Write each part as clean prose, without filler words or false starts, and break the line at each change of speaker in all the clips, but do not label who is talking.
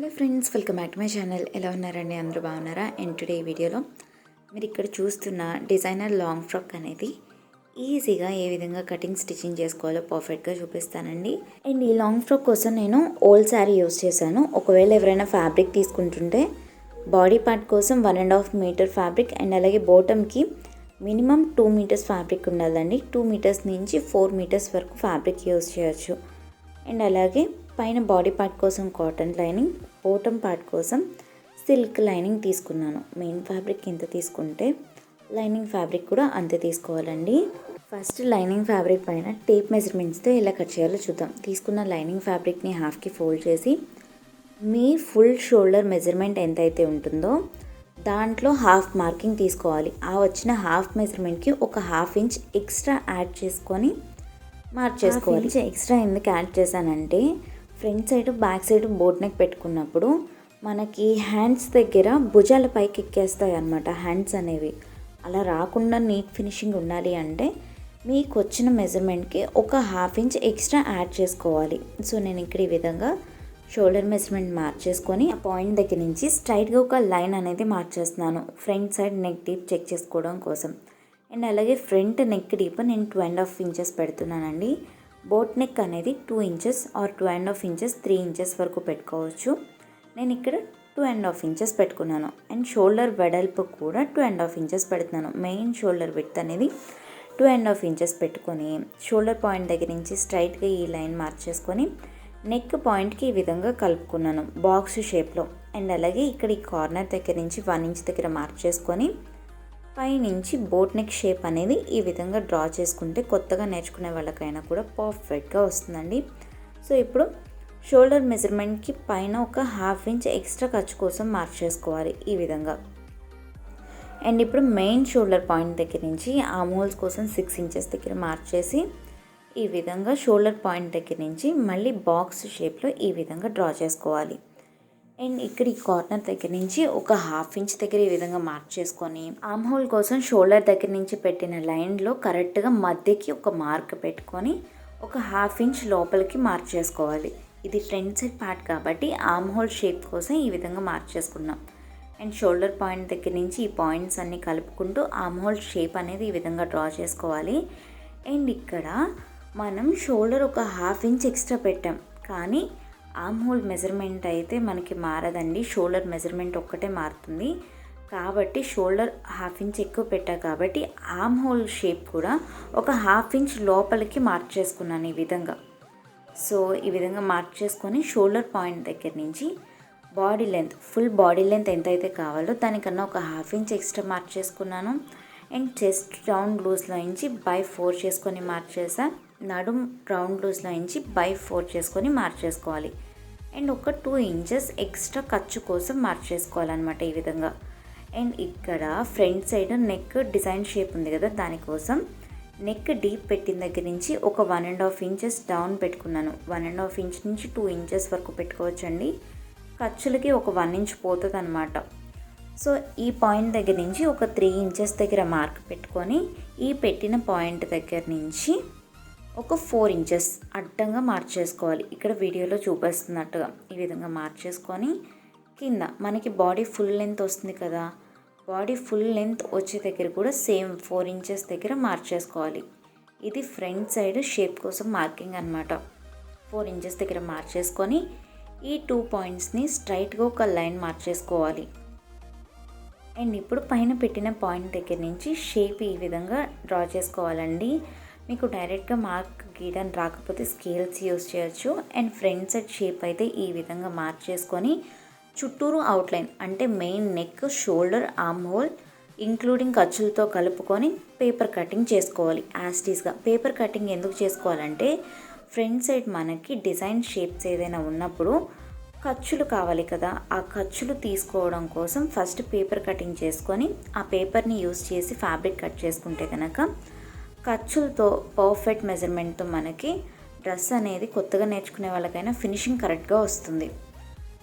Hello friends, welcome back to my channel. ఎలా ఉన్నారండి? అందరూ బాగున్నారా? అండ్ టుడే ఈ వీడియోలో మీరు ఇక్కడ చూస్తున్న డిజైనర్ లాంగ్ ఫ్రాక్ అనేది ఈజీగా ఏ విధంగా కటింగ్ స్టిచ్చింగ్ చేసుకోవాలో పర్ఫెక్ట్గా చూపిస్తానండి. అండ్ ఈ లాంగ్ ఫ్రాక్ కోసం నేను ఓల్డ్ శారీ యూస్ చేశాను. ఒకవేళ ఎవరైనా ఫ్యాబ్రిక్ తీసుకుంటుంటే బాడీ పార్ట్ కోసం 1.5 మీటర్ ఫ్యాబ్రిక్ అండ్ అలాగే బాటమ్కి మినిమం 2 మీటర్స్ ఫ్యాబ్రిక్ ఉండాలండి. 2 మీటర్స్ నుంచి 4 మీటర్స్ వరకు ఫ్యాబ్రిక్ యూస్ చేయొచ్చు. అండ్ అలాగే పైన బాడీ పార్ట్ కోసం కాటన్ లైనింగ్, బాటమ్ పార్ట్ కోసం సిల్క్ లైనింగ్ తీసుకున్నాను. మెయిన్ ఫ్యాబ్రిక్ ఎంత తీసుకుంటే లైనింగ్ ఫ్యాబ్రిక్ కూడా అంతే తీసుకోవాలండి. ఫస్ట్ లైనింగ్ ఫ్యాబ్రిక్ పైన టేప్ మెజర్మెంట్స్తో ఎలా కట్ చేయాలో చూద్దాం. తీసుకున్న లైనింగ్ ఫ్యాబ్రిక్ని హాఫ్కి ఫోల్డ్ చేసి మీ ఫుల్ షోల్డర్ మెజర్మెంట్ ఎంతైతే ఉంటుందో దాంట్లో హాఫ్ మార్కింగ్ తీసుకోవాలి. ఆ వచ్చిన హాఫ్ మెజర్మెంట్కి ఒక హాఫ్ ఇంచ్ ఎక్స్ట్రా యాడ్ చేసుకొని మార్క్ చేసుకోవాలి. ఎక్స్ట్రా ఎందుకు యాడ్ చేశానంటే front side back side boat neck పెట్టుకున్నప్పుడు మనకి హ్యాండ్స్ దగ్గర భుజాల పైకి ఎక్కేస్తాయి అన్నమాట హ్యాండ్స్ అనేవి. అలా రాకుండా నీట్ ఫినిషింగ్ ఉండాలి అంటే మీకు వచ్చిన మెజర్మెంట్కి ఒక హాఫ్ ఇంచ్ ఎక్స్ట్రా యాడ్ చేసుకోవాలి. సో నేను ఇక్కడ ఈ విధంగా షోల్డర్ మెజర్మెంట్ మార్చేసుకొని ఆ పాయింట్ దగ్గర నుంచి స్ట్రైట్గా ఒక లైన్ అనేది మార్చేస్తున్నాను, front side neck deep check చేసుకోవడం కోసం. అండ్ అలాగే ఫ్రంట్ నెక్ డీప్ నేను 2.5 ఇంచెస్ పెడుతున్నానండి. బోట్ నెక్ అనేది 2 ఇంచెస్ ఆర్ 2.5 ఇంచెస్ 3 ఇంచెస్ వరకు పెట్టుకోవచ్చు. నేను ఇక్కడ 2.5 ఇంచెస్ పెట్టుకున్నాను. అండ్ షోల్డర్ వెడల్పు కూడా 2.5 ఇంచెస్ పెడుతున్నాను. మెయిన్ షోల్డర్ విడ్త్ అనేది 2.5 ఇంచెస్ పెట్టుకొని షోల్డర్ పాయింట్ దగ్గర నుంచి స్ట్రైట్గా ఈ లైన్ మార్చేసుకొని నెక్ పాయింట్కి ఈ విధంగా కలుపుకున్నాను బాక్స్ షేప్లో. అండ్ అలాగే ఇక్కడ ఈ కార్నర్ దగ్గర నుంచి 1 ఇంచ్ దగ్గర మార్చేసుకొని పైనుంచి బోట్ నెక్ షేప్ అనేది ఈ విధంగా డ్రా చేసుకుంటే కొత్తగా నేర్చుకునే వాళ్ళకైనా కూడా పర్ఫెక్ట్గా వస్తుందండి. సో ఇప్పుడు షోల్డర్ మెజర్మెంట్కి పైన ఒక హాఫ్ ఇంచ్ ఎక్స్ట్రా ఖర్చు కోసం మార్క్ చేసుకోవాలి ఈ విధంగా. అండ్ ఇప్పుడు మెయిన్ షోల్డర్ పాయింట్ దగ్గర నుంచి ఆర్మ్ హోల్స్ కోసం 6 ఇంచెస్ దగ్గర మార్క్ చేసి ఈ విధంగా షోల్డర్ పాయింట్ దగ్గర నుంచి మళ్ళీ బాక్స్ షేప్లో ఈ విధంగా డ్రా చేసుకోవాలి. అండ్ ఇక్కడ ఈ కార్నర్ దగ్గర నుంచి ఒక హాఫ్ ఇంచ్ దగ్గర ఈ విధంగా మార్క్ చేసుకొని ఆర్మ్ హోల్ కోసం షోల్డర్ దగ్గర నుంచి పెట్టిన లైన్లో కరెక్ట్గా మధ్యకి ఒక మార్క్ పెట్టుకొని ఒక హాఫ్ ఇంచ్ లోపలికి మార్క్ చేసుకోవాలి. ఇది ఫ్రంట్ సైడ్ పార్ట్ కాబట్టి ఆర్మ్ హోల్ షేప్ కోసం ఈ విధంగా మార్క్ చేసుకున్నాం. అండ్ షోల్డర్ పాయింట్ దగ్గర నుంచి ఈ పాయింట్స్ అన్నీ కలుపుకుంటూ ఆర్మ్ హోల్ షేప్ అనేది ఈ విధంగా డ్రా చేసుకోవాలి. అండ్ ఇక్కడ మనం షోల్డర్ ఒక హాఫ్ ఇంచ్ ఎక్స్ట్రా పెట్టాం, కానీ ఆర్మ్ హోల్ మెజర్మెంట్ అయితే మనకి మారదండి. షోల్డర్ మెజర్మెంట్ ఒక్కటే మారుతుంది. కాబట్టి షోల్డర్ హాఫ్ ఇంచ్ ఎక్కువ పెట్టా కాబట్టి ఆర్మ్ హోల్ షేప్ కూడా ఒక హాఫ్ ఇంచ్ లోపలికి మార్క్ చేసుకున్నాను ఈ విధంగా. సో ఈ విధంగా మార్క్ చేసుకొని షోల్డర్ పాయింట్ దగ్గర నుంచి body length, full body length ఎంతైతే కావాలో దానికన్నా ఒక హాఫ్ ఇంచ్ ఎక్స్ట్రా మార్క్ చేసుకున్నాను. అండ్ చెస్ట్ రౌండ్ లూజ్లో నుంచి బై 4 చేసుకొని మార్క్ చేశాను. నడుం రౌండ్ లూజ్లో నుంచి బై 4 చేసుకొని మార్క్ చేసుకోవాలి. అండ్ ఒక 2 ఇంచెస్ ఎక్స్ట్రా ఖర్చు కోసం మార్క్ చేసుకోవాలన్నమాట ఈ విధంగా. అండ్ ఇక్కడ front side neck design shape ఉంది కదా, దానికోసం నెక్ డీప్ పెట్టిన దగ్గర నుంచి ఒక 1.5 ఇంచెస్ డౌన్ పెట్టుకున్నాను. 1.5 ఇంచ్ నుంచి 2 ఇంచెస్ వరకు పెట్టుకోవచ్చండి. ఖర్చులకి ఒక 1 ఇంచ్ పోతుంది అనమాట. సో ఈ పాయింట్ దగ్గర నుంచి ఒక 3 ఇంచెస్ దగ్గర మార్క్ పెట్టుకొని ఈ పెట్టిన పాయింట్ దగ్గర నుంచి ఒక 4 ఇంచెస్ అడ్డంగా మార్క్ చేసుకోవాలి. ఇక్కడ వీడియోలో చూపిస్తున్నట్టుగా ఈ విధంగా మార్క్ చేసుకొని కింద మనకి బాడీ ఫుల్ లెంత్ వస్తుంది కదా, బాడీ ఫుల్ లెంత్ వచ్చే దగ్గర కూడా సేమ్ 4 ఇంచెస్ దగ్గర మార్క్ చేసుకోవాలి. ఇది ఫ్రంట్ సైడ్ షేప్ కోసం మార్కింగ్ అనమాట. 4 ఇంచెస్ దగ్గర మార్క్ చేసుకొని ఈ 2 పాయింట్స్ని స్ట్రైట్గా ఒక లైన్ మార్క్ చేసుకోవాలి. అండ్ ఇప్పుడు పైన పెట్టిన పాయింట్ దగ్గర నుంచి షేప్ ఈ విధంగా డ్రా చేసుకోవాలండి. మీకు డైరెక్ట్గా మార్క్ గీయడం రాకపోతే స్కేల్స్ యూస్ చేయొచ్చు. అండ్ ఫ్రంట్ సైడ్ షేప్ అయితే ఈ విధంగా మార్క్ చేసుకొని చుట్టూరు అవుట్లైన్ అంటే main neck, shoulder, arm whole including ఖర్చులతో కలుపుకొని పేపర్ కటింగ్ చేసుకోవాలి యాస్టీస్గా. పేపర్ కటింగ్ ఎందుకు చేసుకోవాలంటే ఫ్రంట్ సైడ్ మనకి డిజైన్ షేప్స్ ఏదైనా ఉన్నప్పుడు ఖర్చులు కావాలి కదా, ఆ ఖర్చులు తీసుకోవడం కోసం ఫస్ట్ పేపర్ కటింగ్ చేసుకొని ఆ పేపర్ని యూస్ చేసి ఫ్యాబ్రిక్ కట్ చేసుకుంటే కనుక ఖర్చులతో పర్ఫెక్ట్ మెజర్మెంట్తో మనకి డ్రెస్ అనేది కొత్తగా నేర్చుకునే వాళ్ళకైనా ఫినిషింగ్ కరెక్ట్గా వస్తుంది.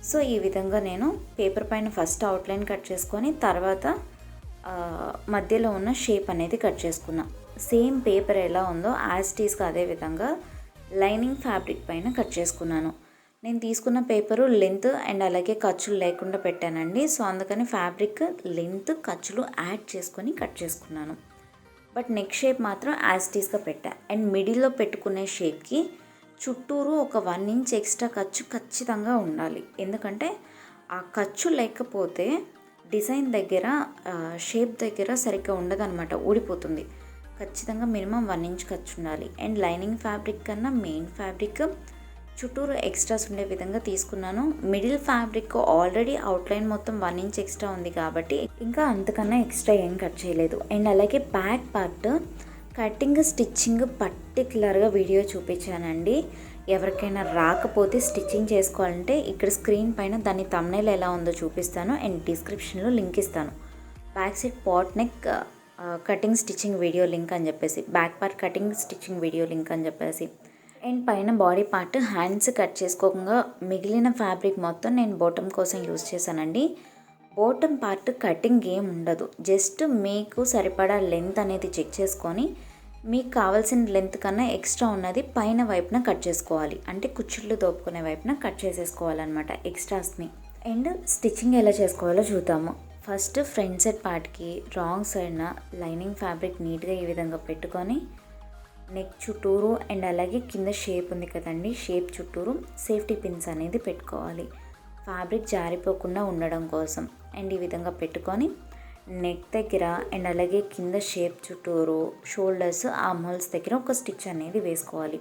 సో ఈ విధంగా నేను పేపర్ పైన ఫస్ట్ అవుట్లైన్ కట్ చేసుకొని తర్వాత మధ్యలో ఉన్న షేప్ అనేది కట్ చేసుకున్నా. సేమ్ పేపర్ ఎలా ఉందో యాజ్ టీస్గా అదే విధంగా లైనింగ్ ఫ్యాబ్రిక్ పైన కట్ చేసుకున్నాను. నేను తీసుకున్న పేపరు లెంత్ అండ్ అలాగే ఖర్చులు లేకుండా పెట్టానండి. సో అందుకని ఫ్యాబ్రిక్ లెంత్ ఖర్చులు యాడ్ చేసుకొని కట్ చేసుకున్నాను. బట్ నెక్ షేప్ మాత్రం యాజ్ ఇట్ ఈస్గా పెట్టా. అండ్ మిడిల్లో పెట్టుకునే షేప్కి చుట్టూరు ఒక 1 ఇంచ్ ఎక్స్ట్రా ఖర్చు ఖచ్చితంగా ఉండాలి. ఎందుకంటే ఆ ఖర్చు లేకపోతే డిజైన్ దగ్గర షేప్ దగ్గర సరిగ్గా ఉండదన్నమాట, ఊడిపోతుంది. ఖచ్చితంగా మినిమం 1 ఇంచ్ ఖర్చు ఉండాలి. అండ్ లైనింగ్ ఫ్యాబ్రిక్ కన్నా మెయిన్ ఫ్యాబ్రిక్ చుట్టూరు ఎక్స్ట్రాస్ ఉండే విధంగా తీసుకున్నాను. మిడిల్ ఫ్యాబ్రిక్ ఆల్రెడీ అవుట్లైన్ మొత్తం 1 ఇంచ్ ఎక్స్ట్రా ఉంది కాబట్టి ఇంకా అంతకన్నా ఎక్స్ట్రా ఏం కట్ చేయలేదు. అండ్ అలాగే బ్యాక్ పార్ట్ కటింగ్ స్టిచ్చింగ్ పర్టికులర్గా వీడియో చూపించానండి. ఎవరికైనా రాకపోతే స్టిచ్చింగ్ చేసుకోవాలంటే ఇక్కడ స్క్రీన్ పైన దాని థంబ్నెయిల్ ఎలా ఉందో చూపిస్తాను అండ్ డిస్క్రిప్షన్లో లింక్ ఇస్తాను. Back side pot neck cutting stitching video link అని చెప్పేసి, back part cutting stitching video link అని చెప్పేసి, అండ్ పైన బాడీ పార్ట్ హ్యాండ్స్ కట్ చేసుకోకుండా మిగిలిన ఫ్యాబ్రిక్ మొత్తం నేను బాటమ్ కోసం యూజ్ చేశానండి. బాటమ్ పార్ట్ కటింగ్ ఏం ఉండదు, జస్ట్ మీకు సరిపడా లెంత్ అనేది చెక్ చేసుకొని మీకు కావాల్సిన లెంత్ కన్నా ఎక్స్ట్రా ఉన్నది పైన వైపున కట్ చేసుకోవాలి. అంటే కుచ్చుళ్ళు దోపుకునే వైపున కట్ చేసేసుకోవాలన్నమాట ఎక్స్ట్రాస్ని. అండ్ స్టిచ్చింగ్ ఎలా చేసుకోవాలో చూద్దాము. ఫస్ట్ ఫ్రంట్ సైడ్ పార్ట్కి రాంగ్ సైడ్న లైనింగ్ ఫ్యాబ్రిక్ నీట్గా ఈ విధంగా పెట్టుకొని నెక్ చుట్టూరు అండ్ అలాగే కింద షేప్ ఉంది కదండి, షేప్ చుట్టూరు సేఫ్టీ పిన్స్ అనేది పెట్టుకోవాలి ఫ్యాబ్రిక్ జారిపోకుండా ఉండడం కోసం. అండ్ ఈ విధంగా పెట్టుకొని నెక్ దగ్గర అండ్ అలాగే కింద షేప్ చుట్టూరు షోల్డర్స్ ఆర్మ్ హోల్స్ దగ్గర ఒక స్టిచ్ అనేది వేసుకోవాలి.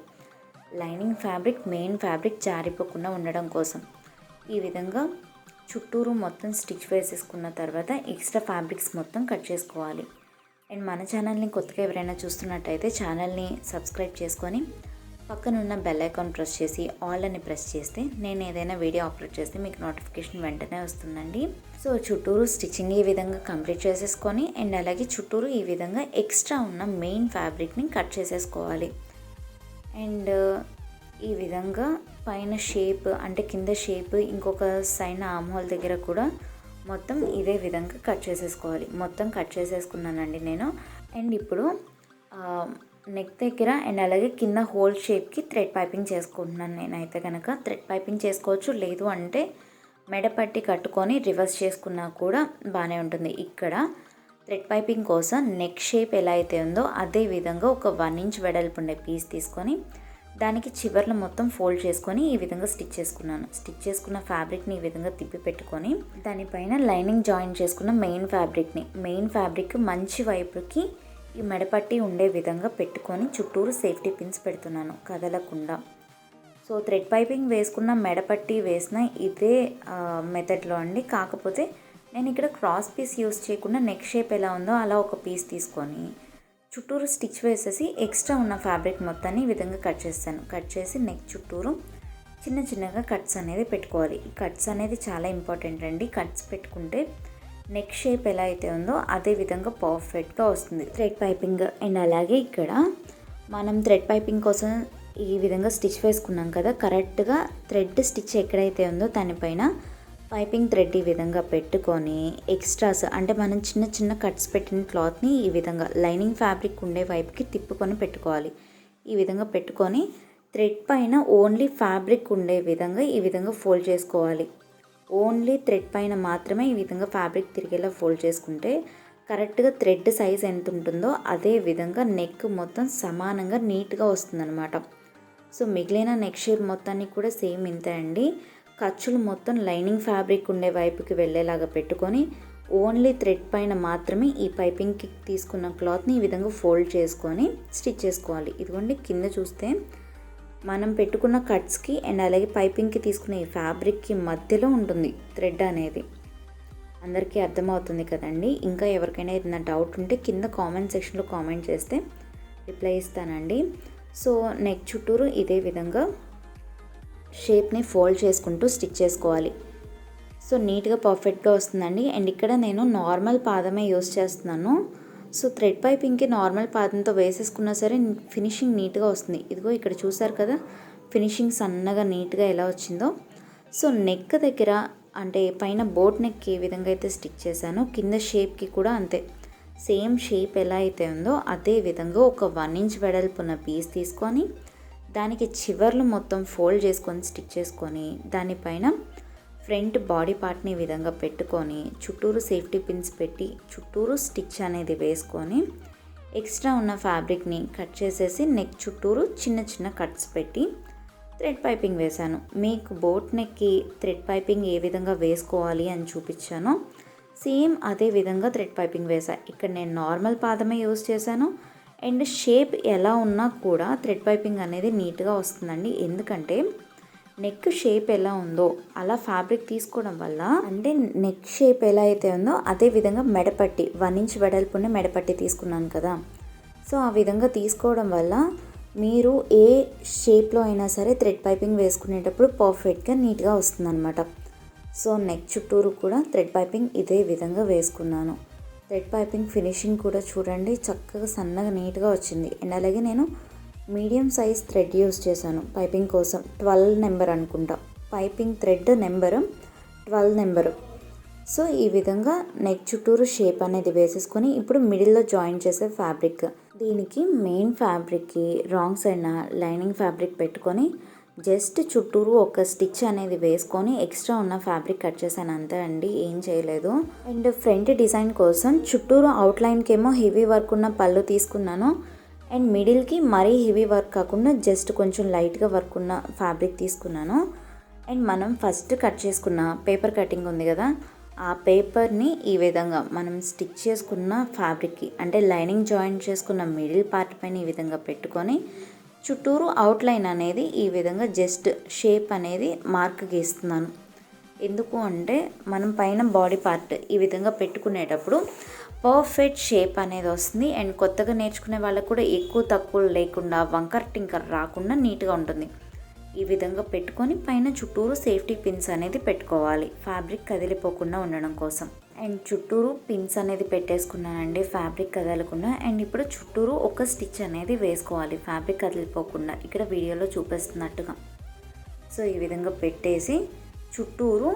లైనింగ్ ఫ్యాబ్రిక్ మెయిన్ ఫ్యాబ్రిక్ జారిపోకుండా ఉండడం కోసం ఈ విధంగా చుట్టూరు మొత్తం స్టిచ్ వేసేసుకున్న తర్వాత ఎక్స్ట్రా ఫ్యాబ్రిక్స్ మొత్తం కట్ చేసుకోవాలి. అండ్ మన ఛానల్ని కొత్తగా ఎవరైనా చూస్తున్నట్టయితే ఛానల్ని సబ్స్క్రైబ్ చేసుకొని పక్కనున్న బెల్ ఐకాన్ ప్రెస్ చేసి ఆల్ అని ప్రెస్ చేస్తే నేను ఏదైనా వీడియో అప్లోడ్ చేస్తే మీకు నోటిఫికేషన్ వెంటనే వస్తుందండి. సో చుట్టూరు స్టిచ్చింగ్ ఈ విధంగా కంప్లీట్ చేసేసుకొని అండ్ అలాగే చుట్టూరు ఈ విధంగా ఎక్స్ట్రా ఉన్న మెయిన్ ఫ్యాబ్రిక్ని కట్ చేసేసుకోవాలి. అండ్ ఈ విధంగా పైన షేప్ అంటే కింద షేప్ ఇంకొక సైడ్ ఆర్మ్ హోల్ దగ్గర కూడా మొత్తం ఇదే విధంగా కట్ చేసేసుకోవాలి. మొత్తం కట్ చేసేసుకున్నానండి నేను. అండ్ ఇప్పుడు నెక్ దగ్గర అండ్ అలాగే కింద హోల్ షేప్కి థ్రెడ్ పైపింగ్ చేసుకుంటున్నాను. నేనైతే కనుక థ్రెడ్ పైపింగ్ చేసుకోవచ్చు, లేదు అంటే మెడపట్టి కట్టుకొని రివర్స్ చేసుకున్నా కూడా బాగానే ఉంటుంది. ఇక్కడ థ్రెడ్ పైపింగ్ కోసం నెక్ షేప్ ఎలా అయితే ఉందో అదే విధంగా ఒక 1 ఇంచ్ వెడల్పు ఉండే పీస్ తీసుకొని దానికి చివర్లో మొత్తం ఫోల్డ్ చేసుకొని ఈ విధంగా స్టిచ్ చేసుకున్నాను. స్టిచ్ చేసుకున్న ఫ్యాబ్రిక్ని ఈ విధంగా తిప్పి పెట్టుకొని దానిపైన లైనింగ్ జాయిన్ చేసుకున్న మెయిన్ ఫ్యాబ్రిక్ మంచి వైపుకి ఈ మెడపట్టి ఉండే విధంగా పెట్టుకొని చుట్టూరు సేఫ్టీ పిన్స్ పెడుతున్నాను కదలకుండా. సో థ్రెడ్ పైపింగ్ వేసుకున్న మెడపట్టి వేసిన ఇదే మెథడ్లో అండి. కాకపోతే నేను ఇక్కడ క్రాస్ పీస్ యూస్ చేయకుండా నెక్ షేప్ ఎలా ఉందో అలా ఒక పీస్ తీసుకొని చుట్టూరు స్టిచ్ వేసేసి ఎక్స్ట్రా ఉన్న ఫ్యాబ్రిక్ మొత్తాన్ని ఈ విధంగా కట్ చేస్తాను. కట్ చేసి నెక్ చుట్టూరు చిన్న చిన్నగా కట్స్ అనేది పెట్టుకోవాలి. ఈ కట్స్ అనేది చాలా ఇంపార్టెంట్ అండి. కట్స్ పెట్టుకుంటే నెక్ షేప్ ఎలా అయితే ఉందో అదే విధంగా పర్ఫెక్ట్గా వస్తుంది థ్రెడ్ పైపింగ్. అండ్ అలాగే ఇక్కడ మనం థ్రెడ్ పైపింగ్ కోసం ఈ విధంగా స్టిచ్ వేసుకున్నాం కదా, కరెక్ట్గా థ్రెడ్ స్టిచ్ ఎక్కడైతే ఉందో దానిపైన పైపింగ్ థ్రెడ్ ఈ విధంగా పెట్టుకొని ఎక్స్ట్రాస్ అంటే మనం చిన్న చిన్న కట్స్ పెట్టిన క్లాత్ని ఈ విధంగా లైనింగ్ ఫ్యాబ్రిక్ ఉండే వైపుకి తిప్పుకొని పెట్టుకోవాలి. ఈ విధంగా పెట్టుకొని థ్రెడ్ పైన ఓన్లీ ఫ్యాబ్రిక్ ఉండే విధంగా ఈ విధంగా ఫోల్డ్ చేసుకోవాలి. ఓన్లీ థ్రెడ్ పైన మాత్రమే ఈ విధంగా ఫ్యాబ్రిక్ తిరిగేలా ఫోల్డ్ చేసుకుంటే కరెక్ట్గా థ్రెడ్ సైజ్ ఎంత ఉంటుందో అదే విధంగా నెక్ మొత్తం సమానంగా నీట్గా వస్తుందన్నమాట. సో మిగిలిన నెక్ షేప్ మొత్తాన్ని కూడా సేమ్ ఇంతే అండి. ఖర్చులు మొత్తం లైనింగ్ ఫ్యాబ్రిక్ ఉండే వైపుకి వెళ్ళేలాగా పెట్టుకొని ఓన్లీ థ్రెడ్ పైన మాత్రమే ఈ పైపింగ్కి తీసుకున్న క్లాత్ని ఈ విధంగా ఫోల్డ్ చేసుకొని స్టిచ్ చేసుకోవాలి. ఇదిగోండి కింద చూస్తే మనం పెట్టుకున్న కట్స్కి అండ్ అలాగే పైపింగ్కి తీసుకున్న ఈ ఫ్యాబ్రిక్కి మధ్యలో ఉంటుంది థ్రెడ్ అనేది. అందరికీ అర్థమవుతుంది కదండి. ఇంకా ఎవరికైనా ఏదైనా డౌట్ ఉంటే కింద కామెంట్ సెక్షన్లో కామెంట్ చేస్తే రిప్లై ఇస్తానండి. సో నెక్ చుట్టూరు ఇదే విధంగా షేప్ని ఫోల్డ్ చేసుకుంటూ స్టిచ్ చేసుకోవాలి. సో నీట్గా పర్ఫెక్ట్గా వస్తుందండి. అండ్ ఇక్కడ నేను నార్మల్ పాదమే యూస్ చేస్తున్నాను. సో థ్రెడ్ పైపింగ్కి నార్మల్ పాదంతో వేసేసుకున్నా సరే ఫినిషింగ్ నీట్గా వస్తుంది. ఇదిగో ఇక్కడ చూసారు కదా ఫినిషింగ్ సన్నగా నీట్గా ఎలా వచ్చిందో. సో నెక్ దగ్గర అంటే పైన బోట్ నెక్కి ఏ విధంగా అయితే స్టిచ్ చేశానో కింద షేప్కి కూడా అంతే సేమ్ షేప్ ఎలా అయితే ఉందో అదే విధంగా ఒక 1 ఇంచ్ వెడల్పున్న పీస్ తీసుకొని దానికి చివర్లు మొత్తం ఫోల్డ్ చేసుకొని స్టిచ్ చేసుకొని దానిపైన ఫ్రంట్ బాడీ పార్ట్ని ఈ విధంగా పెట్టుకొని చుట్టూరు సేఫ్టీ పిన్స్ పెట్టి చుట్టూరు స్టిచ్ అనేది వేసుకొని ఎక్స్ట్రా ఉన్న ఫ్యాబ్రిక్ని కట్ చేసేసి నెక్ చుట్టూరు చిన్న చిన్న కట్స్ పెట్టి థ్రెడ్ పైపింగ్ వేశాను. మీకు బోట్ నెక్కి థ్రెడ్ పైపింగ్ ఏ విధంగా వేసుకోవాలి అని చూపించానో సేమ్ అదే విధంగా థ్రెడ్ పైపింగ్ వేసా. ఇక్కడ నేను నార్మల్ పాదమే యూజ్ చేశాను. అండ్ షేప్ ఎలా ఉన్నా కూడా థ్రెడ్ పైపింగ్ అనేది నీట్గా వస్తుందండి. ఎందుకంటే నెక్ షేప్ ఎలా ఉందో అలా ఫ్యాబ్రిక్ తీసుకోవడం వల్ల, అంటే నెక్ షేప్ ఎలా అయితే ఉందో అదే విధంగా మెడపట్టి 1 ఇంచ్ వెడల్పునే మెడపట్టి తీసుకున్నాను కదా. సో ఆ విధంగా తీసుకోవడం వల్ల మీరు ఏ షేప్లో అయినా సరే థ్రెడ్ పైపింగ్ వేసుకునేటప్పుడు పర్ఫెక్ట్గా నీట్గా వస్తుందన్నమాట. సో నెక్ చుట్టూరు కూడా థ్రెడ్ పైపింగ్ ఇదే విధంగా వేసుకున్నాను. థ్రెడ్ పైపింగ్ ఫినిషింగ్ కూడా చూడండి, చక్కగా సన్నగా నీట్గా వచ్చింది. అండ్ అలాగే నేను మీడియం సైజ్ థ్రెడ్ యూస్ చేశాను పైపింగ్ కోసం. 12 నెంబర్ అనుకుంటా, piping thread number 12 number. So ఈ విధంగా నెక్ చుట్టూరు షేప్ అనేది వేసేసుకొని ఇప్పుడు మిడిల్లో జాయిన్ చేసే ఫ్యాబ్రిక్, దీనికి మెయిన్ ఫ్యాబ్రిక్కి రాంగ్ సైడ్న లైనింగ్ ఫ్యాబ్రిక్ పెట్టుకొని జస్ట్ చుట్టూరు ఒక స్టిచ్ అనేది వేసుకొని ఎక్స్ట్రా ఉన్న ఫ్యాబ్రిక్ కట్ చేశాను అంతే అండి, ఏం చేయలేదు. అండ్ ఫ్రంట్ డిజైన్ కోసం చుట్టూరు అవుట్లైన్కి ఏమో హెవీ వర్క్ ఉన్న పళ్ళు తీసుకున్నాను. అండ్ మిడిల్కి మరీ హెవీ వర్క్ కాకుండా జస్ట్ కొంచెం లైట్గా వర్క్ ఉన్న ఫ్యాబ్రిక్ తీసుకున్నాను. అండ్ మనం ఫస్ట్ కట్ చేసుకున్న పేపర్ కటింగ్ ఉంది కదా, ఆ పేపర్ని ఈ విధంగా మనం స్టిచ్ చేసుకున్న ఫ్యాబ్రిక్కి, అంటే లైనింగ్ జాయిన్ చేసుకున్న మిడిల్ పార్ట్ పైన ఈ విధంగా పెట్టుకొని చుట్టూరు అవుట్లైన్ అనేది ఈ విధంగా జస్ట్ షేప్ అనేది మార్క్ గీస్తున్నాను. ఎందుకు అంటే మనం పైన బాడీ పార్ట్ ఈ విధంగా పెట్టుకునేటప్పుడు పర్ఫెక్ట్ షేప్ అనేది వస్తుంది. అండ్ కొత్తగా నేర్చుకునే వాళ్ళకు కూడా ఎక్కువ తక్కువ లేకుండా వంకర్ టింకర్ రాకుండా నీట్గా ఉంటుంది. ఈ విధంగా పెట్టుకొని పైన చుట్టూరు సేఫ్టీ పిన్స్ అనేది పెట్టుకోవాలి, ఫ్యాబ్రిక్ కదిలిపోకుండా ఉండడం కోసం. అండ్ చుట్టూరు పిన్స్ అనేది పెట్టేసుకున్నానండి ఫ్యాబ్రిక్ కదలకుండా. అండ్ ఇప్పుడు చుట్టూరు ఒక స్టిచ్ అనేది వేసుకోవాలి ఫ్యాబ్రిక్ కదిలిపోకుండా, ఇక్కడ వీడియోలో చూపిస్తున్నట్టుగా. సో ఈ విధంగా పెట్టేసి చుట్టూరు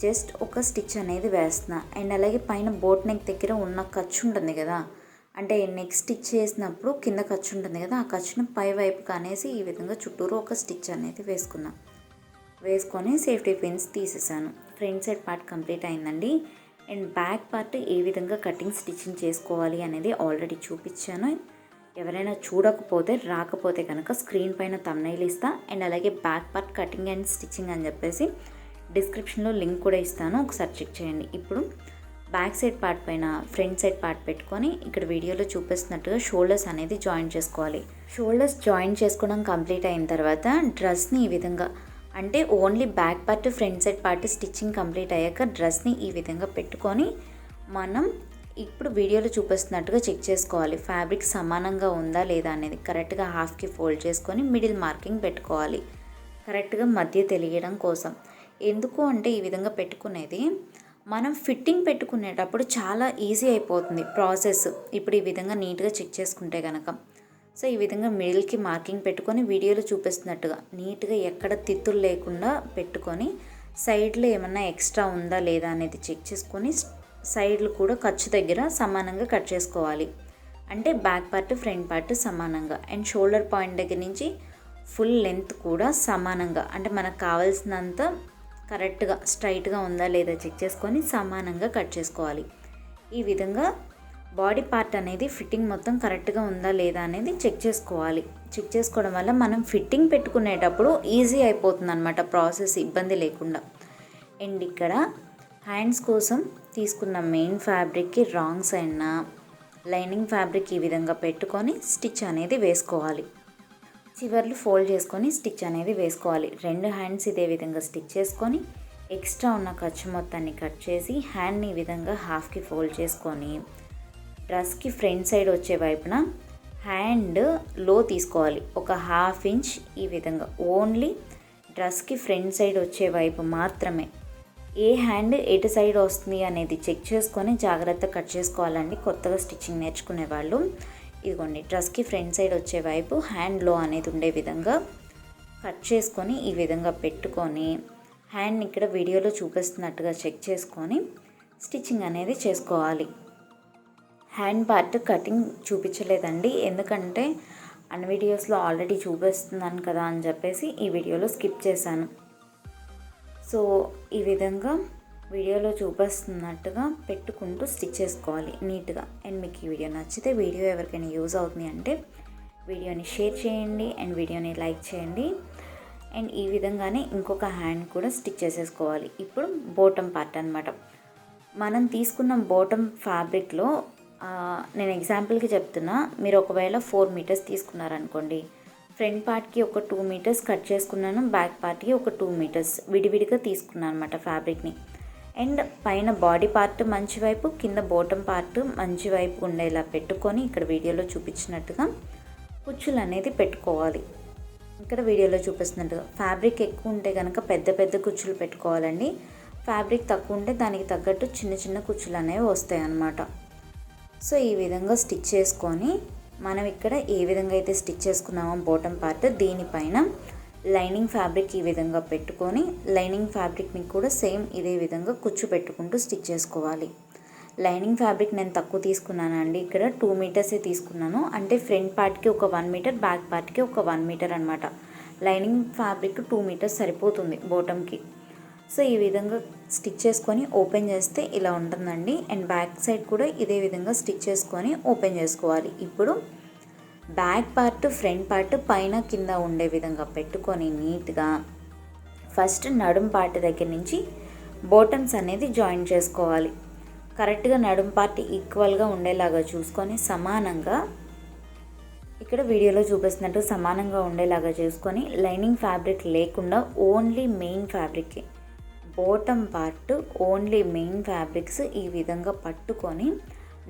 జస్ట్ ఒక స్టిచ్ అనేది వేస్తున్నా. అండ్ అలాగే పైన బోట్ నెక్ దగ్గర ఉన్న ఖర్చు ఉంటుంది కదా, అంటే నెక్ స్టిచ్ చేసినప్పుడు కింద ఖర్చు ఉంటుంది కదా, ఆ ఖర్చును పై వైపుకి అనేసి ఈ విధంగా చుట్టూరు ఒక స్టిచ్ అనేది వేసుకున్నా. వేసుకొని సేఫ్టీ పిన్స్ తీసేసాను. ఫ్రంట్ సైడ్ పార్ట్ కంప్లీట్ అయిందండి. అండ్ బ్యాక్ పార్ట్ ఏ విధంగా కటింగ్ స్టిచ్చింగ్ చేసుకోవాలి అనేది ఆల్రెడీ చూపించాను. ఎవరైనా చూడకపోతే రాకపోతే కనుక స్క్రీన్ పైన థంబ్నెయిల్ ఇస్తా. అండ్ అలాగే back part cutting and stitching అని చెప్పేసి డిస్క్రిప్షన్లో లింక్ కూడా ఇస్తాను, ఒకసారి చెక్ చేయండి. ఇప్పుడు బ్యాక్ సైడ్ పార్ట్ పైన ఫ్రంట్ సైడ్ పార్ట్ పెట్టుకొని ఇక్కడ వీడియోలో చూపిస్తున్నట్టుగా షోల్డర్స్ అనేది జాయిన్ చేసుకోవాలి. షోల్డర్స్ జాయిన్ చేసుకోవడం కంప్లీట్ అయిన తర్వాత డ్రెస్ని ఈ విధంగా, అంటే only back part front side part stitching complete అయ్యాక డ్రెస్ని ఈ విధంగా పెట్టుకొని మనం ఇప్పుడు వీడియోలో చూపిస్తున్నట్టుగా చెక్ చేసుకోవాలి ఫ్యాబ్రిక్ సమానంగా ఉందా లేదా అనేది. కరెక్ట్గా హాఫ్కి ఫోల్డ్ చేసుకొని మిడిల్ మార్కింగ్ పెట్టుకోవాలి, కరెక్ట్గా మధ్య తెలియడం కోసం. ఎందుకు అంటే ఈ విధంగా పెట్టుకునేది మనం ఫిట్టింగ్ పెట్టుకునేటప్పుడు చాలా ఈజీ అయిపోతుంది ప్రాసెస్, ఇప్పుడు ఈ విధంగా నీట్గా చెక్ చేసుకుంటే కనుక. సో ఈ విధంగా మిడిల్కి మార్కింగ్ పెట్టుకొని వీడియోలో చూపిస్తున్నట్టుగా నీట్గా ఎక్కడ తిత్తులు లేకుండా పెట్టుకొని సైడ్లో ఏమన్నా ఎక్స్ట్రా ఉందా లేదా అనేది చెక్ చేసుకొని సైడ్లు కూడా ఖర్చు దగ్గర సమానంగా కట్ చేసుకోవాలి. అంటే బ్యాక్ పార్ట్ ఫ్రంట్ పార్ట్ సమానంగా. అండ్ షోల్డర్ పాయింట్ దగ్గర నుంచి ఫుల్ లెంత్ కూడా సమానంగా, అంటే మనకు కావాల్సినంత కరెక్ట్గా స్ట్రైట్గా ఉందా లేదా చెక్ చేసుకొని సమానంగా కట్ చేసుకోవాలి. ఈ విధంగా బాడీ పార్ట్ అనేది ఫిట్టింగ్ మొత్తం కరెక్ట్గా ఉందా లేదా అనేది చెక్ చేసుకోవాలి. చెక్ చేసుకోవడం వల్ల మనం ఫిట్టింగ్ పెట్టుకునేటప్పుడు ఈజీ అయిపోతుంది అన్నమాట ప్రాసెస్, ఇబ్బంది లేకుండా. అండ్ ఇక్కడ హ్యాండ్స్ కోసం తీసుకున్న మెయిన్ ఫ్యాబ్రిక్కి రాంగ్ సైడ్న లైనింగ్ ఫ్యాబ్రిక్ ఈ విధంగా పెట్టుకొని స్టిచ్ అనేది వేసుకోవాలి. చివర్లు ఫోల్డ్ చేసుకొని స్టిచ్ అనేది వేసుకోవాలి. 2 హ్యాండ్స్ ఇదే విధంగా స్టిచ్ చేసుకొని ఎక్స్ట్రా ఉన్న ఖర్చు మొత్తాన్ని కట్ చేసి హ్యాండ్ని ఈ విధంగా హాఫ్కి ఫోల్డ్ చేసుకొని డ్రెస్కి ఫ్రంట్ సైడ్ వచ్చే వైపున హ్యాండ్ లో తీసుకోవాలి, ఒక 1/2 ఇంచ్ ఈ విధంగా. ఓన్లీ డ్రెస్కి ఫ్రంట్ సైడ్ వచ్చే వైపు మాత్రమే. ఏ హ్యాండ్ ఎటు సైడ్ వస్తుంది అనేది చెక్ చేసుకొని జాగ్రత్తగా కట్ చేసుకోవాలండి కొత్తగా స్టిచ్చింగ్ నేర్చుకునే వాళ్ళు. ఇదిగోండి డ్రెస్కి ఫ్రంట్ సైడ్ వచ్చే వైపు హ్యాండ్లో అనేది ఉండే విధంగా కట్ చేసుకొని ఈ విధంగా పెట్టుకొని హ్యాండ్ని ఇక్కడ వీడియోలో చూపిస్తున్నట్టుగా చెక్ చేసుకొని స్టిచ్చింగ్ అనేది చేసుకోవాలి. హ్యాండ్ పార్ట్ కటింగ్ చూపించలేదండి, ఎందుకంటే అన్ని వీడియోస్లో ఆల్రెడీ చూపిస్తున్నాను కదా అని చెప్పేసి ఈ వీడియోలో స్కిప్ చేశాను. సో ఈ విధంగా వీడియోలో చూపిస్తున్నట్టుగా పెట్టుకుంటూ స్టిచ్ చేసుకోవాలి నీట్గా. అండ్ మీకు ఈ వీడియో నచ్చితే, వీడియో ఎవరికైనా యూజ్ అవుతుంది అంటే వీడియోని షేర్ చేయండి అండ్ వీడియోని లైక్ చేయండి. అండ్ ఈ విధంగానే ఇంకొక హ్యాండ్ కూడా స్టిచ్ చేసేసుకోవాలి. ఇప్పుడు బోటమ్ పార్ట్ అనమాట. మనం తీసుకున్న బోటమ్ ఫ్యాబ్రిక్లో నేను ఎగ్జాంపుల్కి చెప్తున్నా, మీరు ఒకవేళ 4 మీటర్స్ తీసుకున్నారనుకోండి, ఫ్రంట్ పార్ట్కి ఒక 2 మీటర్స్ కట్ చేసుకున్నాను, బ్యాక్ పార్ట్కి ఒక 2 మీటర్స్ విడివిడిగా తీసుకున్నాను అనమాట ఫ్యాబ్రిక్ని. అండ్ పైన బాడీ పార్ట్ మంచి వైపు, కింద బోటమ్ పార్ట్ మంచి వైపు ఉండేలా పెట్టుకొని ఇక్కడ వీడియోలో చూపించినట్టుగా కుచ్చులు అనేది పెట్టుకోవాలి. ఇక్కడ వీడియోలో చూపిస్తున్నట్టుగా ఫ్యాబ్రిక్ ఎక్కువ ఉంటే కనుక పెద్ద పెద్ద కుచ్చులు పెట్టుకోవాలండి. ఫ్యాబ్రిక్ తక్కువ ఉంటే దానికి తగ్గట్టు చిన్న చిన్న కుచ్చులు అనేవి వస్తాయి అన్నమాట. సో ఈ విధంగా స్టిచ్ చేసుకొని మనం ఇక్కడ ఏ విధంగా అయితే స్టిచ్ చేసుకున్నామో బోటమ్ పార్ట్, దీనిపైన లైనింగ్ ఫ్యాబ్రిక్ ఈ విధంగా పెట్టుకొని లైనింగ్ ఫ్యాబ్రిక్ని కూడా సేమ్ ఇదే విధంగా కుచ్చు పెట్టుకుంటూ స్టిచ్ చేసుకోవాలి. లైనింగ్ ఫ్యాబ్రిక్ నేను తక్కువ తీసుకున్నానండి, ఇక్కడ 2 మీటర్సే తీసుకున్నాను. అంటే ఫ్రంట్ పార్ట్కి ఒక 1 మీటర్, బ్యాక్ పార్ట్కి ఒక 1 మీటర్ అనమాట. లైనింగ్ ఫ్యాబ్రిక్ 2 మీటర్స్ సరిపోతుంది బోటమ్కి. సో ఈ విధంగా స్టిచ్ చేసుకొని ఓపెన్ చేస్తే ఇలా ఉంటుందండి. అండ్ బ్యాక్ సైడ్ కూడా ఇదే విధంగా స్టిచ్ చేసుకొని ఓపెన్ చేసుకోవాలి. ఇప్పుడు బ్యాక్ పార్ట్, ఫ్రంట్ పార్ట్ పైన కింద ఉండే విధంగా పెట్టుకొని నీట్గా ఫస్ట్ నడుం పార్ట్ దగ్గర నుంచి బోటమ్స్ అనేది జాయిన్ చేసుకోవాలి. కరెక్ట్గా నడుం పార్ట్ ఈక్వల్గా ఉండేలాగా చూసుకొని సమానంగా, ఇక్కడ వీడియోలో చూపిస్తున్నట్టు సమానంగా ఉండేలాగా చూసుకొని లైనింగ్ ఫ్యాబ్రిక్ లేకుండా only main fabric, bottom part only main fabrics ఈ విధంగా పట్టుకొని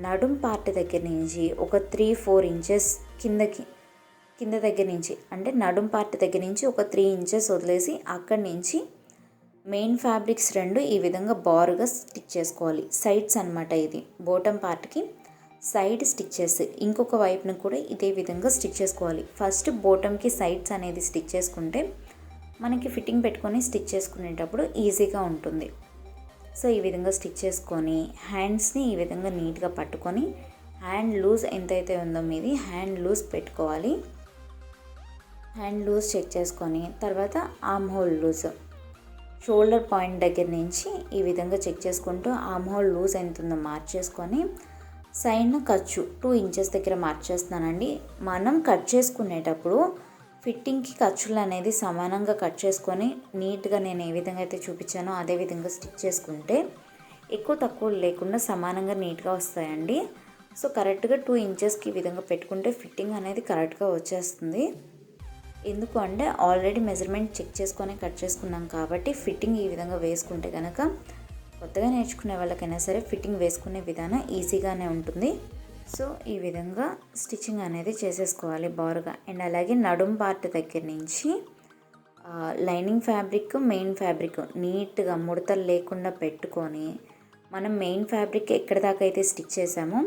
నడుం పార్ట్ దగ్గర నుంచి ఒక 3-4 ఇంచెస్ కింద దగ్గర నుంచి, అంటే నడుం పార్ట్ దగ్గర నుంచి ఒక 3 ఇంచెస్ వదిలేసి అక్కడి నుంచి మెయిన్ ఫ్యాబ్రిక్స్ 2 ఈ విధంగా బారుగా స్టిచ్ చేసుకోవాలి. సైడ్స్ అనమాట, ఇది బోటమ్ పార్ట్కి సైడ్ స్టిచ్చెస్. ఇంకొక వైపున కూడా ఇదే విధంగా స్టిచ్ చేసుకోవాలి. ఫస్ట్ బోటమ్కి సైడ్స్ అనేది స్టిచ్ చేసుకుంటే మనకి ఫిట్టింగ్ పెట్టుకొని స్టిచ్ చేసుకునేటప్పుడు ఈజీగా ఉంటుంది. సో ఈ విధంగా స్టిచ్ చేసుకొని హ్యాండ్స్ని ఈ విధంగా నీట్గా పట్టుకొని హ్యాండ్ లూజ్ ఎంతైతే ఉందో మీది హ్యాండ్ లూజ్ పెట్టుకోవాలి. హ్యాండ్ లూజ్ చెక్ చేసుకొని తర్వాత arm hole loose, shoulder point దగ్గర నుంచి ఈ విధంగా చెక్ చేసుకుంటూ ఆర్మ్ హోల్ లూజ్ ఎంత ఉందో మార్చేసుకొని సైడ్ను ఖర్చు 2 ఇంచెస్ దగ్గర మార్చేస్తున్నానండి. మనం కట్ చేసుకునేటప్పుడు ఫిట్టింగ్కి ఖర్చులు అనేది సమానంగా కట్ చేసుకొని నీట్గా నేను ఏ విధంగా అయితే చూపించానో అదే విధంగా స్టిచ్ చేసుకుంటే ఎక్కువ తక్కువ లేకుండా సమానంగా నీట్గా వస్తాయండి. సో కరెక్ట్గా 2 ఇంచెస్కి ఈ విధంగా పెట్టుకుంటే ఫిట్టింగ్ అనేది కరెక్ట్గా వచ్చేస్తుంది. ఎందుకు అంటే ఆల్రెడీ మెజర్మెంట్ చెక్ చేసుకొని కట్ చేసుకున్నాం కాబట్టి ఫిట్టింగ్ ఈ విధంగా వేసుకుంటే కనుక కొత్తగా నేర్చుకునే వాళ్ళకైనా సరే ఫిట్టింగ్ వేసుకునే విధానం ఈజీగానే ఉంటుంది. సో ఈ విధంగా స్టిచ్చింగ్ అనేది చేసేసుకోవాలి బారుగా. అండ్ అలాగే నడుం పార్ట్ దగ్గర నుంచి లైనింగ్ ఫ్యాబ్రిక్, మెయిన్ ఫ్యాబ్రిక్ నీట్గా ముడతలు లేకుండా పెట్టుకొని మనం మెయిన్ ఫ్యాబ్రిక్ ఎక్కడి దాకా అయితే స్టిచ్ చేసామో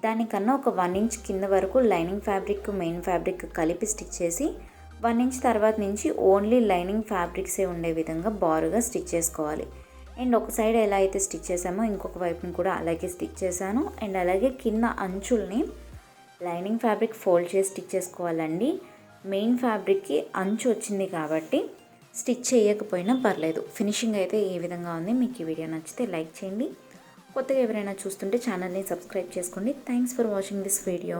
దానికన్నా ఒక 1 ఇంచ్ కింద వరకు లైనింగ్ ఫ్యాబ్రిక్, మెయిన్ ఫ్యాబ్రిక్ కలిపి స్టిచ్ చేసి 1 ఇంచ్ తర్వాత నుంచి ఓన్లీ లైనింగ్ ఫ్యాబ్రిక్సే ఉండే విధంగా బారుగా స్టిచ్ చేసుకోవాలి. అండ్ ఒక సైడ్ ఎలా అయితే స్టిచ్ చేసామో ఇంకొక వైపుని కూడా అలాగే స్టిచ్ చేశాను. అండ్ అలాగే కింద అంచుల్ని లైనింగ్ ఫ్యాబ్రిక్ ఫోల్డ్ చేసి స్టిచ్ చేసుకోవాలండి. మెయిన్ ఫ్యాబ్రిక్కి అంచు వచ్చింది కాబట్టి స్టిచ్ చేయకపోయినా పర్లేదు. ఫినిషింగ్ అయితే ఈ విధంగా ఉంది. మీకు ఈ వీడియో నచ్చితే లైక్ చేయండి. కొత్తగా ఎవరైనా చూస్తుంటే ఛానల్ని సబ్స్క్రైబ్ చేసుకోండి. Thanks for watching this video.